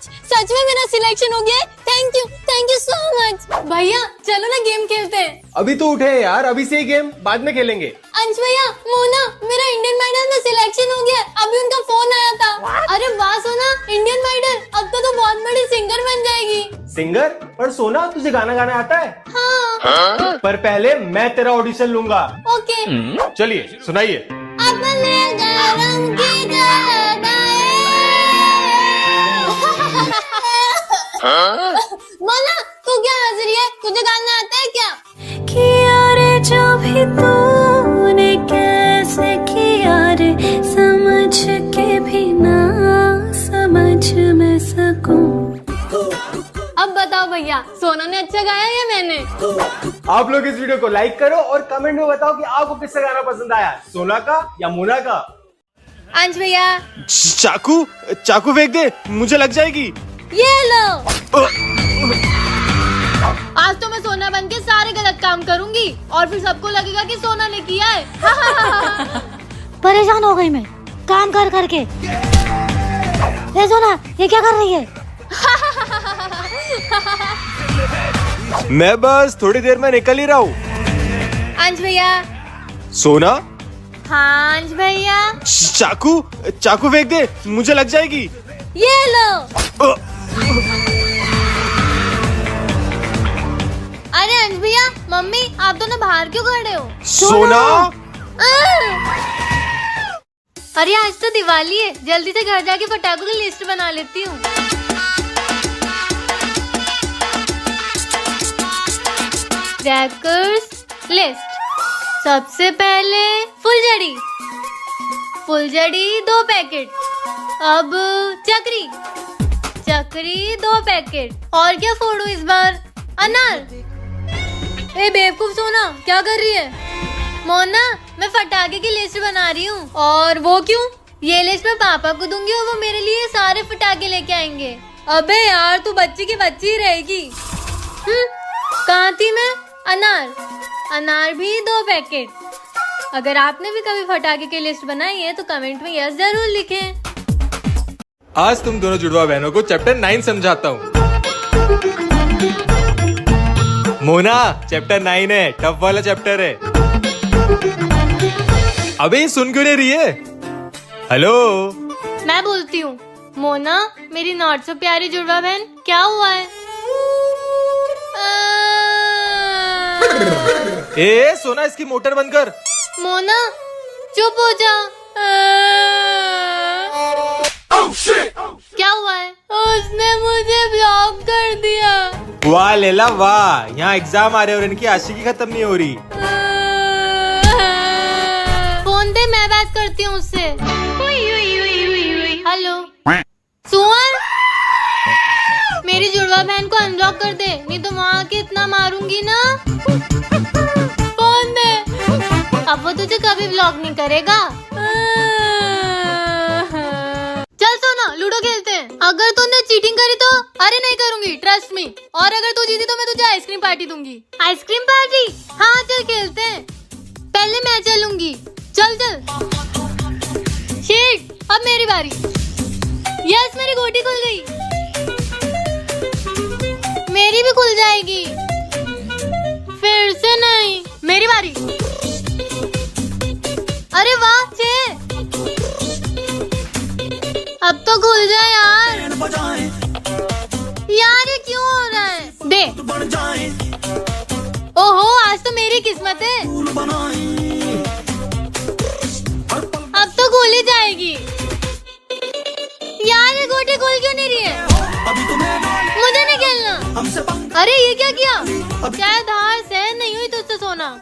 सच में मेरा सिलेक्शन हो गया है। Thank you so much. भैया चलो ना गेम खेलते हैं। अभी तो उठे हैं यार, अभी से ही गेम बाद में खेलेंगे। अंश भैया, मोना, मेरा इंडियन आइडल में सिलेक्शन हो गया। अभी उनका फोन आया था। अरे वाह सोना, इंडियन आइडल, अब तो बहुत बड़ी सिंगर बन जाएगी। सिंगर? पर सोना तुझे गाना गाना आता है? हाँ। पर पहले मैं तेरा ऑडिशन लूंगा। ओके। चलिए सुनाइए। अपने गरम की जगाए। मोना तू क्या हंस रही है? तुझे गाना आता है क्या? किया रे जो भी तूने कैसे किया रे, समझ के भी ना समझ मैं सकूं। अब बताओ भैया, सोना ने अच्छा गाया या मैंने? आप लोग इस वीडियो को लाइक करो और कमेंट में बताओ कि आपको किसका गाना पसंद आया, सोना का या मोना का। अंश भैया चाकू चाकू फेंक दे, मुझे लग जाएगी। ये लो। आज तो मैं सोना बन के सारे गलत काम करूंगी और फिर सबको लगेगा कि सोना ने किया है। परेशान हो गई मैं काम कर करके। ये सोना, ये क्या कर रही है? मैं बस थोड़ी देर में निकल ही रहा हूँ। अंश भैया। सोना? हाँ अंश भैया। चाकू चाकू फेंक दे, मुझे लग जाएगी। ये लो। अरे अंश भैया, मम्मी आप दोनों बाहर क्यों खड़े हो? सोना? अरे आज तो दिवाली है, जल्दी से घर जाके पटाखों की लिस्ट बना लेती हूँ। Crackers list. सबसे पहले फुलझड़ी 2 पैकेट। अब चक्री 2 पैकेट। और क्या फोड़ू इस बार? अनार। ए बेवकूफ सोना, क्या कर रही है? मोना, मैं फटाके की लिस्ट बना रही हूँ। और वो क्यों? ये लिस्ट मैं पापा को दूंगी और वो मेरे लिए सारे फटाके लेके आएंगे। अबे यार, तू बच्ची की बच्ची ही रहेगी। कहाँ थी मैं? अनार भी 2 पैकेट। अगर आपने भी कभी फटाके की लिस्ट बनाई है तो कमेंट में यस जरूर लिखें। आज तुम दोनों जुड़वा बहनों को चैप्टर 9 समझाता हूँ। मोना, चैप्टर 9 है, टफ वाला चैप्टर है। अबे सुन क्यों नहीं रही है? हेलो। मैं बोलती हूँ। मोना, मेरी नॉट सो प्यारी जुड़वा बहन, क्या हुआ है? ए सोना, इसकी मोटर बंद कर। मोना चुप हो जा। क्या हुआ है? उसने मुझे ब्लॉक कर दिया। वाह लेला वाह, यहाँ एग्जाम आ रहे और इनकी आशिकी खत्म नहीं हो रही। फोन दे, मैं बात करती हूँ उससे। हेलो सुअर, मेरी जुड़वा बहन को अनब्लॉक कर दे, नहीं तो वहाँ के इतना मारूंगी ना। फोन दे। अब वो तुझे कभी ब्लॉक नहीं करेगा। चल सोना, लूडो खेलते हैं। अगर तूने चीटिंग करी तो? अरे नहीं करूंगी, ट्रस्ट मी। और अगर तू जीती तो मैं तुझे आइसक्रीम पार्टी दूंगी। Ice cream party? हाँ चल खेलते हैं। पहले मैं चलूंगी। चल शिट, अब मेरी बारी। यस, मेरी गोटी खुल गई। मेरी भी खुल जाएगी। फिर से नहीं, मेरी बारी। अरे वाह, 6। अब तो खुल जाए यार। यार ये क्यों हो रहा है? दे। ओहो, आज तो मेरी किस्मत है। अब तो खुल ही जाएगी। यार ये गोटी खुल क्यों नहीं रही है? मुझे नहीं खेलना। अरे ये क्या किया? शायद हार सहन नहीं हुई तुझसे सोना।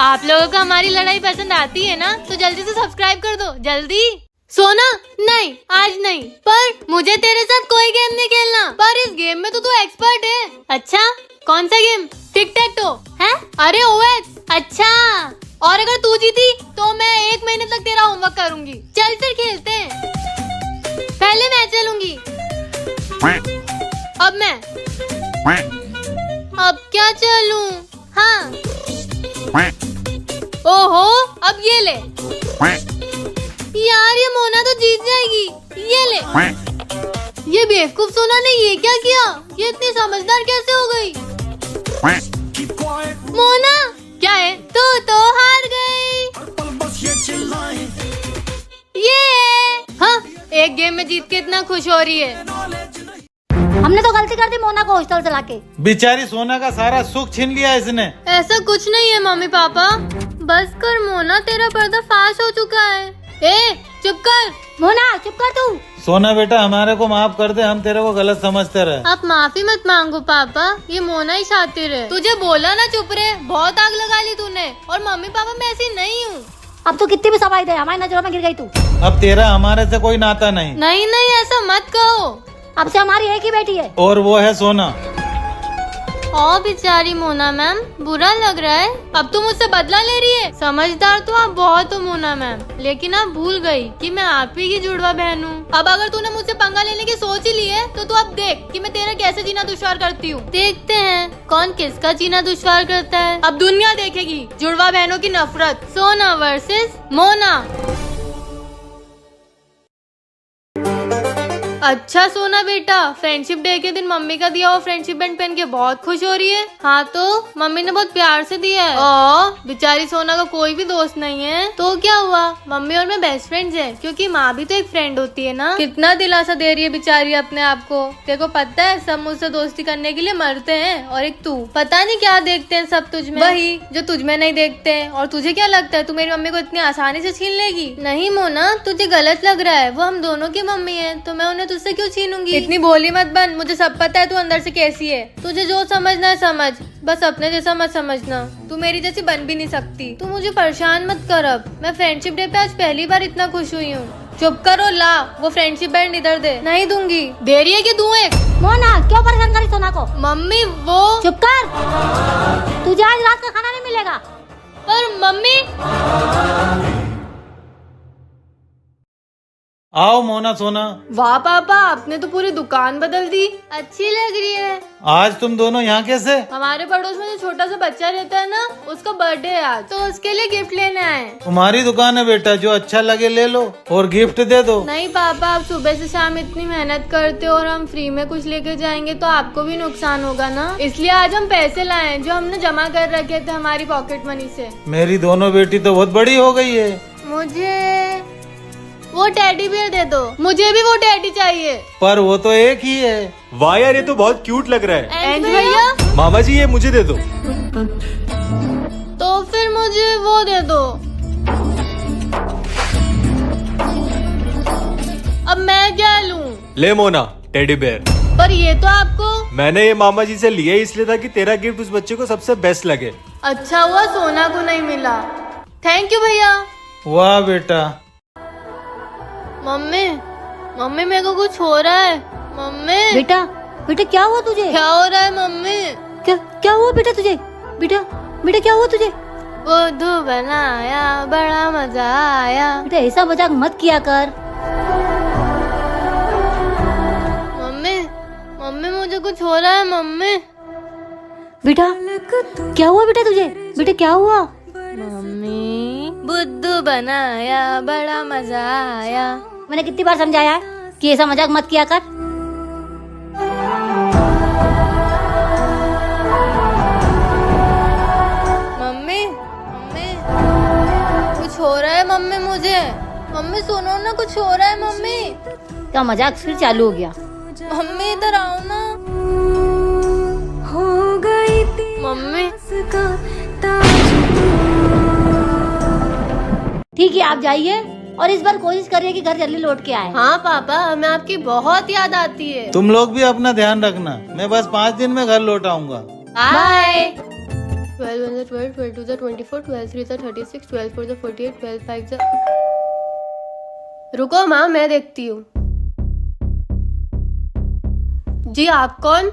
आप लोगों को हमारी लड़ाई पसंद आती है ना, तो जल्दी से सब्सक्राइब कर दो, जल्दी। सोना, नहीं आज नहीं, पर मुझे तेरे साथ कोई गेम नहीं खेलना। पर इस गेम में तो तू एक्सपर्ट है। अच्छा, कौन सा गेम? टिक टैक टो है? अरे ओएक्स, अच्छा। और अगर तू जीती तो मैं 1 महीने तक तेरा होमवर्क करूंगी। चल फिर खेलते हैं। पहले मैं चलूंगी। अब मैं। अब क्या चलूं? हाँ। ओहो, अब ये ले। यार ये मोना तो जीत जाएगी। ये ले। ये बेवकूफ सोना ने ये क्या किया? ये इतनी समझदार कैसे हो गई? मोना क्या है? तू तो हार गई। ये हाँ, एक गेम में जीत के इतना खुश हो रही है। हमने तो गलती कर दी मोना को हॉस्टल चला के। बेचारी सोना का सारा सुख छीन लिया इसने। ऐसा कुछ नहीं है मम्मी पापा, बस कर मोना, तेरा पर्दा फाश हो चुका है। ए चुप कर। मोना चुप कर तू। सोना बेटा हमारे को माफ कर दे, हम तेरे को गलत समझते रहे। आप माफी मत मांगो पापा, ये मोना ही शातिर है। तुझे बोला ना चुप रहे, बहुत आग लगा ली तूने। और मम्मी पापा मैं ऐसी नहीं हूँ। अब तो कितनी भी सफाई दे, हमारी नजरों में गिर गई तू। अब तेरा हमारे से कोई नाता नहीं। नहीं नहीं ऐसा मत कहो। अब से हमारी एक ही बेटी है। और वो है सोना। ओ बेचारी मोना मैम, बुरा लग रहा है। अब तुम मुझसे बदला ले रही है। समझदार तो आप बहुत हो मोना मैम, लेकिन आप भूल गई कि मैं आप ही की जुड़वा बहन हूँ। अब अगर तूने मुझसे पंगा लेने की सोच ही ली है तो तू अब देख कि मैं तेरा कैसे जीना दुश्वार करती हूँ। देखते हैं कौन किसका जीना दुश्वार करता है। अब दुनिया देखेगी जुड़वा बहनों की नफरत। सोना वर्सेस मोना। अच्छा सोना बेटा, फ्रेंडशिप डे के दिन मम्मी का दिया हुआ फ्रेंडशिप बैंड पहन के बहुत खुश हो रही है। हाँ तो मम्मी ने बहुत प्यार से दिया है। ओ बेचारी सोना का कोई भी दोस्त नहीं है तो क्या हुआ, मम्मी और मैं बेस्ट फ्रेंड्स हैं, क्योंकि माँ भी तो एक फ्रेंड होती है ना। कितना दिलासा दे रही है बेचारी अपने आप को। तेरे को पता है सब मुझसे दोस्ती करने के लिए मरते हैं, और एक तू, पता नहीं क्या देखते हैं सब तुझ में, वही जो तुझ में नहीं देखते हैं। और तुझे क्या लगता है तू मेरी मम्मी को इतनी आसानी से छीन लेगी? नहीं मोना, तुझे गलत लग रहा है। वो हम दोनों की मम्मी है तो मैं उन्हें तुझसे क्यों छीनूंगी? इतनी भोली मत बन, मुझे सब पता है तू अंदर से कैसी है। तुझे जो समझना है समझ, बस अपने जैसा मत समझना। तू मेरी जैसी बन भी नहीं सकती। तू मुझे परेशान मत कर। अब मैं फ्रेंडशिप डे पे आज पहली बार इतना खुश हुई हूँ। चुप करो, ला वो फ्रेंडशिप बैंड इधर दे। नहीं दूंगी। दे रही है कि दूं एक? मोना क्यों परेशान करी सोना को? मम्मी वो। चुप कर, तुझे आज रात का खाना नहीं मिलेगा। पर मम्मी। आओ मोना सोना। वाह पापा, आपने तो पूरी दुकान बदल दी। अच्छी लग रही है। आज तुम दोनों यहाँ कैसे? हमारे पड़ोस में जो छोटा सा बच्चा रहता है ना, उसका बर्थडे है आज, तो उसके लिए गिफ्ट लेने आए। तुम्हारी दुकान है बेटा, जो अच्छा लगे ले लो और गिफ्ट दे दो। नहीं पापा, आप सुबह से शाम इतनी मेहनत करते हो और हम फ्री में कुछ लेकर जाएंगे तो आपको भी नुकसान होगा ना। इसलिए आज हम पैसे लाए जो हमने जमा कर रखे थे हमारी पॉकेट मनी से। मेरी दोनों बेटी तो बहुत बड़ी हो गई है। मुझे वो टेडी बियर दे दो। मुझे भी वो टेडी चाहिए। पर वो तो एक ही है। वाह यार, ये तो बहुत क्यूट लग रहा है। एंज भैया, मामा जी ये मुझे दे दो। तो फिर मुझे वो दे दो। अब मैं क्या लूं? ले मोना, टेडी बेयर। पर ये तो आपको। मैंने ये मामा जी से लिया इसलिए था कि तेरा गिफ्ट उस बच्चे को सबसे बेस्ट लगे। अच्छा हुआ सोना को नहीं मिला। थैंक यू भैया। वाह बेटा। मम्मी मम्मी मेरे को कुछ हो रहा है। मम्मी बेटा बेटा क्या हुआ तुझे? क्या हो रहा है मम्मी? क्या हुआ बेटा तुझे? बेटा बेटा क्या हुआ तुझे? बुद्धू बनाया, बड़ा मजा आया। बेटा ऐसा मजाक मत किया कर। मम्मी मम्मी मुझे कुछ हो रहा है मम्मी। बेटा क्या हुआ बेटा तुझे? बेटा क्या हुआ? मम्मी बुद्धू बनाया, बड़ा मजा आया। मैंने कितनी बार समझाया है कि ऐसा मजाक मत किया कर। मम्मी मम्मी कुछ हो रहा है मम्मी मुझे। मम्मी सुनो ना, कुछ हो रहा है मम्मी। क्या मजाक फिर चालू हो गया? मम्मी इधर आओ ना। मम्मी ठीक है, आप जाइए और इस बार कोशिश करिए कि घर जल्दी लौट के आए। हाँ पापा, हमें आपकी बहुत याद आती है। तुम लोग भी अपना ध्यान रखना। मैं बस 5 दिन में घर लौट आऊंगा। बाय। 12 1 12 12 2 24 12 3 36 12 4 48 12 5 रुको माँ, मैं देखती हूँ। जी आप कौन?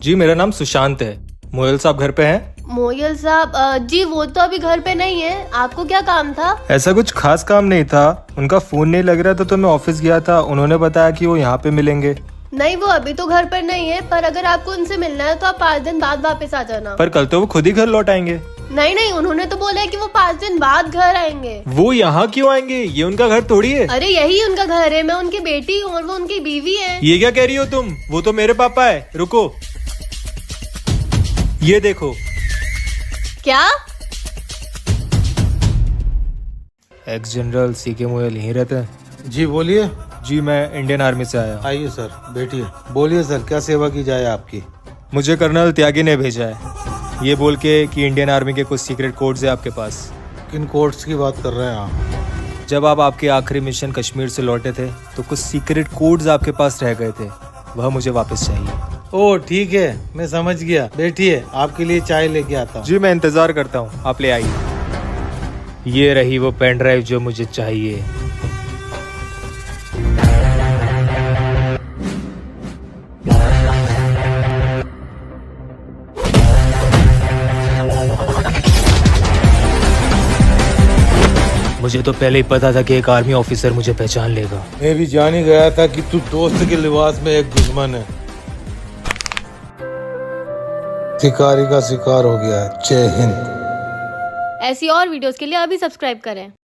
जी मेरा नाम सुशांत है। मोयल साहब घर पे हैं? मोयल साहब जी वो तो अभी घर पे नहीं है। आपको क्या काम था? ऐसा कुछ खास काम नहीं था, उनका फोन नहीं लग रहा था तो मैं ऑफिस गया था। उन्होंने बताया कि वो यहाँ पे मिलेंगे। नहीं वो अभी तो घर पर नहीं है, पर अगर आपको उनसे मिलना है तो आप 5 दिन बाद वापस आ जाना। पर कल तो वो खुद ही घर लौट आएंगे। नहीं नहीं, उन्होंने तो बोला है कि वो 5 दिन बाद घर आएंगे। वो यहाँ क्यों आएंगे? ये उनका घर थोड़ी है। अरे यही उनका घर है, मैं उनकी बेटी हूँ और वो उनकी बीवी है। ये क्या कह रही हो तुम? वो तो मेरे पापा है। रुको, ये देखो। क्या? एक्स जनरल सीके मोयल यहीं रहते हैं? जी बोलिए। जी, मैं इंडियन आर्मी से आया हूँ। आइए सर, बैठिए। बोलिए सर, क्या सेवा की जाए आपकी? मुझे कर्नल त्यागी ने भेजा है, ये बोल के कि इंडियन आर्मी के कुछ सीक्रेट कोड्स है आपके पास। किन कोड्स की बात कर रहे हैं आप? जब आप आपके आखिरी मिशन कश्मीर से लौटे थे तो कुछ सीक्रेट कोड्स आपके पास रह गए थे, वह मुझे वापस चाहिए। ओह ठीक है, मैं समझ गया। बैठिए, आपके लिए चाय लेके आता हूँ। जी, मैं इंतजार करता हूँ, आप ले आइए। ये रही वो पेन ड्राइव जो मुझे चाहिए। मुझे तो पहले ही पता था कि एक आर्मी ऑफिसर मुझे पहचान लेगा। मैं भी जान ही गया था कि तू दोस्त के लिबास में एक दुश्मन है। शिकारी का शिकार हो गया है। जय हिंद। ऐसी और वीडियोस के लिए अभी सब्सक्राइब करें।